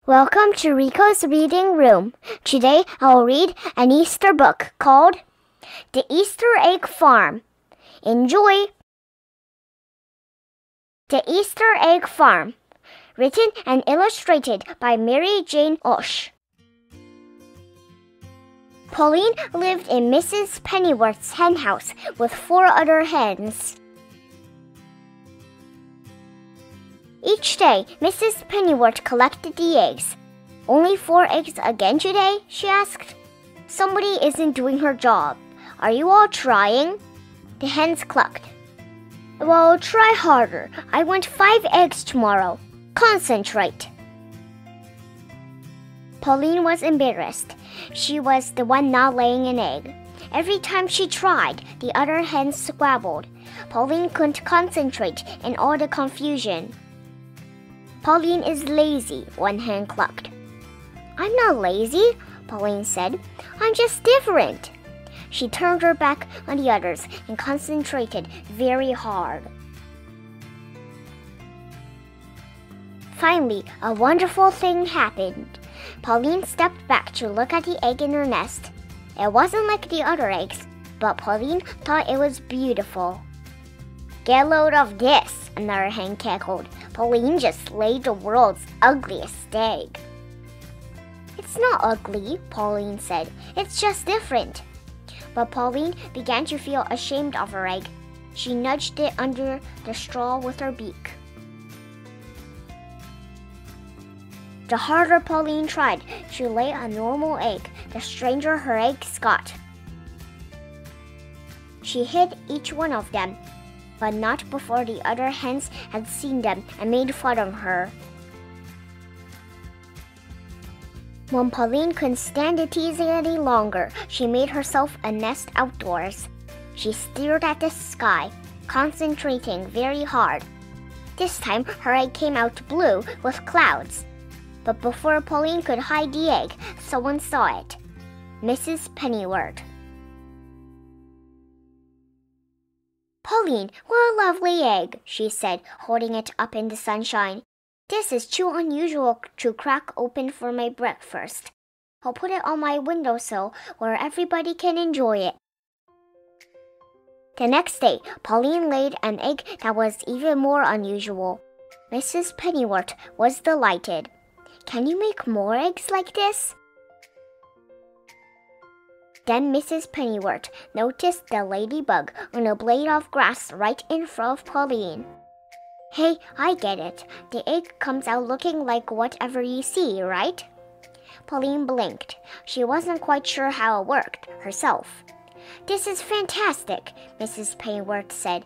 Welcome to Rico's Reading Room. Today I'll read an Easter book called The Easter Egg Farm. Enjoy! The Easter Egg Farm. Written and illustrated by Mary Jane Auch. Pauline lived in Mrs. Pennyworth's hen house with 4 other hens. Each day, Mrs. Pennyworth collected the eggs. "Only 4 eggs again today?" she asked. "Somebody isn't doing her job. Are you all trying?" The hens clucked. "Well, try harder. I want 5 eggs tomorrow. Concentrate." Pauline was embarrassed. She was the one not laying an egg. Every time she tried, the other hens squabbled. Pauline couldn't concentrate in all the confusion. "Pauline is lazy," one hen clucked. "I'm not lazy," Pauline said. "I'm just different." She turned her back on the others and concentrated very hard. Finally, a wonderful thing happened. Pauline stepped back to look at the egg in her nest. It wasn't like the other eggs, but Pauline thought it was beautiful. "Get a load of this," another hen cackled. "Pauline just laid the world's ugliest egg." "It's not ugly," Pauline said. "It's just different." But Pauline began to feel ashamed of her egg. She nudged it under the straw with her beak. The harder Pauline tried to lay a normal egg, the stranger her eggs got. She hid each one of them, but not before the other hens had seen them and made fun of her. When Pauline couldn't stand the teasing any longer, she made herself a nest outdoors. She stared at the sky, concentrating very hard. This time, her egg came out blue with clouds. But before Pauline could hide the egg, someone saw it. Mrs. Pennyworth. "Pauline, what a lovely egg," she said, holding it up in the sunshine. "This is too unusual to crack open for my breakfast. I'll put it on my windowsill where everybody can enjoy it." The next day, Pauline laid an egg that was even more unusual. Mrs. Pennyworth was delighted. "Can you make more eggs like this?" Then Mrs. Pennyworth noticed the ladybug on a blade of grass right in front of Pauline. "Hey, I get it. The egg comes out looking like whatever you see, right?" Pauline blinked. She wasn't quite sure how it worked herself. "This is fantastic," Mrs. Pennyworth said.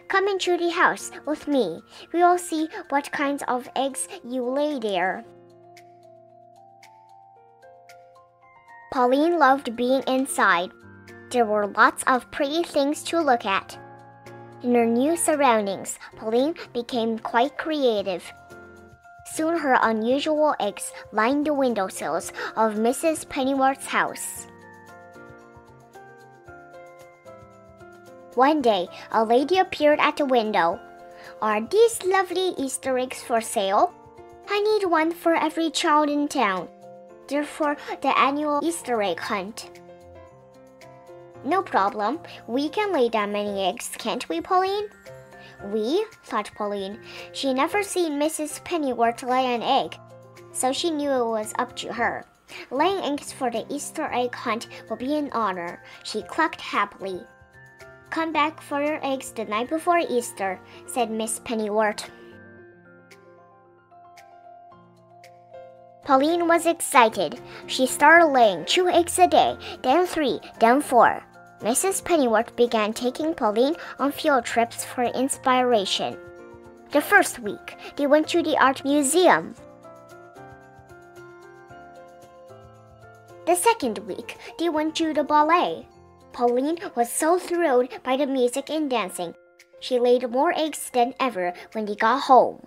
"Come into the house with me. We'll see what kinds of eggs you lay there." Pauline loved being inside. There were lots of pretty things to look at. In her new surroundings, Pauline became quite creative. Soon her unusual eggs lined the windowsills of Mrs. Pennyworth's house. One day, a lady appeared at the window. "Are these lovely Easter eggs for sale? I need one for every child in town. They're for the annual Easter egg hunt." "No problem. We can lay that many eggs, can't we, Pauline?" "We?" thought Pauline. She never seen Mrs. Pennyworth lay an egg, so she knew it was up to her. Laying eggs for the Easter egg hunt will be an honor. She clucked happily. "Come back for your eggs the night before Easter," said Miss Pennyworth. Pauline was excited. She started laying 2 eggs a day, then 3, then 4. Mrs. Pennyworth began taking Pauline on field trips for inspiration. The first week, they went to the art museum. The second week, they went to the ballet. Pauline was so thrilled by the music and dancing. She laid more eggs than ever when they got home.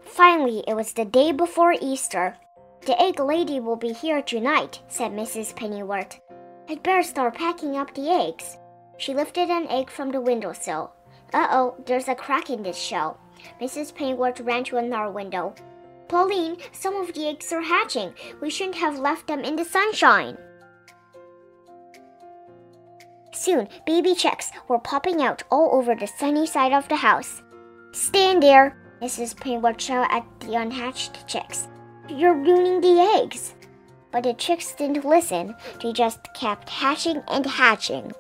Finally, it was the day before Easter. "The egg lady will be here tonight," said Mrs. Pennyworth. "I'd better start packing up the eggs." She lifted an egg from the windowsill. "Uh-oh, there's a crack in this shell. Mrs. Pennywort ran to another window. Pauline, some of the eggs are hatching. We shouldn't have left them in the sunshine. Soon, baby chicks were popping out all over the sunny side of the house. Stand there, Mrs. Pennywort shouted at the unhatched chicks. You're ruining the eggs. But the chicks didn't listen. They just kept hatching and hatching.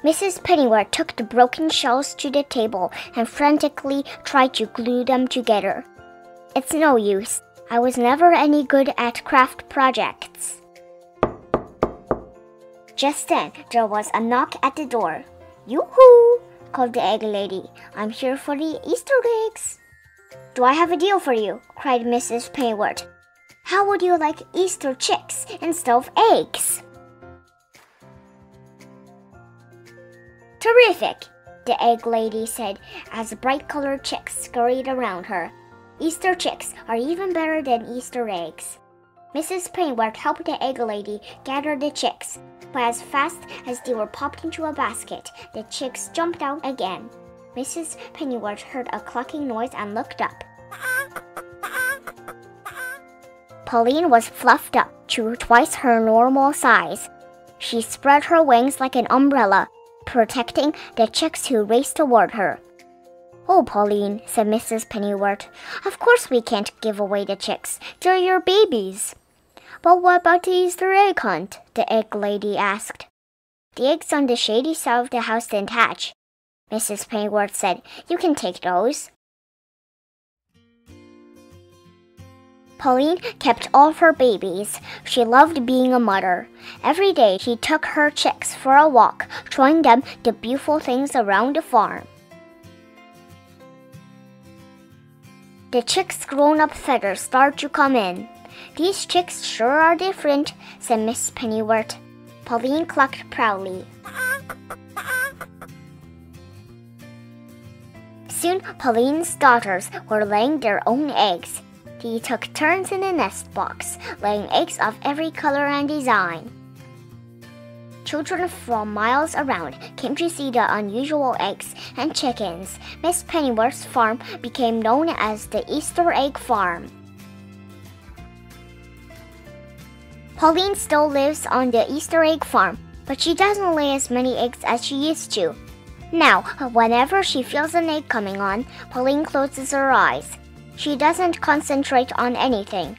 Mrs. Pennywort took the broken shells to the table and frantically tried to glue them together. It's no use. I was never any good at craft projects. Just then, there was a knock at the door. Yoo-hoo! Called the egg lady. I'm here for the Easter eggs. Do I have a deal for you? Cried Mrs. Pennywort. How would you like Easter chicks instead of eggs? Terrific! The egg lady said as bright-colored chicks scurried around her. Easter chicks are even better than Easter eggs. Mrs. Pennywort helped the egg lady gather the chicks, but as fast as they were popped into a basket, the chicks jumped out again. Mrs. Pennywort heard a clucking noise and looked up. Pauline was fluffed up to twice her normal size. She spread her wings like an umbrella, protecting the chicks who raced toward her. Oh, Pauline, said Mrs. Pennywort, of course we can't give away the chicks. They're your babies. But what about the Easter egg hunt? The egg lady asked. The eggs on the shady side of the house didn't hatch. Mrs. Pennywort said, you can take those. Pauline kept all of her babies. She loved being a mother. Every day she took her chicks for a walk, showing them the beautiful things around the farm. The chicks' grown-up feathers started to come in. These chicks sure are different, said Miss Pennywort. Pauline clucked proudly. Soon, Pauline's daughters were laying their own eggs. They took turns in the nest box, laying eggs of every color and design. Children from miles around came to see the unusual eggs and chickens. Miss Pennyworth's farm became known as the Easter Egg Farm. Pauline still lives on the Easter Egg Farm, but she doesn't lay as many eggs as she used to. Now, whenever she feels an egg coming on, Pauline closes her eyes. She doesn't concentrate on anything.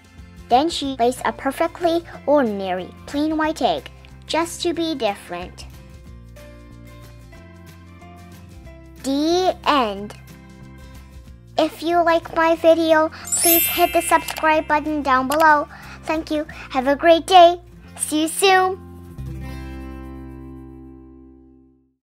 Then she lays a perfectly ordinary, plain white egg, just to be different. The end. If you like my video, please hit the subscribe button down below. Thank you. Have a great day. See you soon.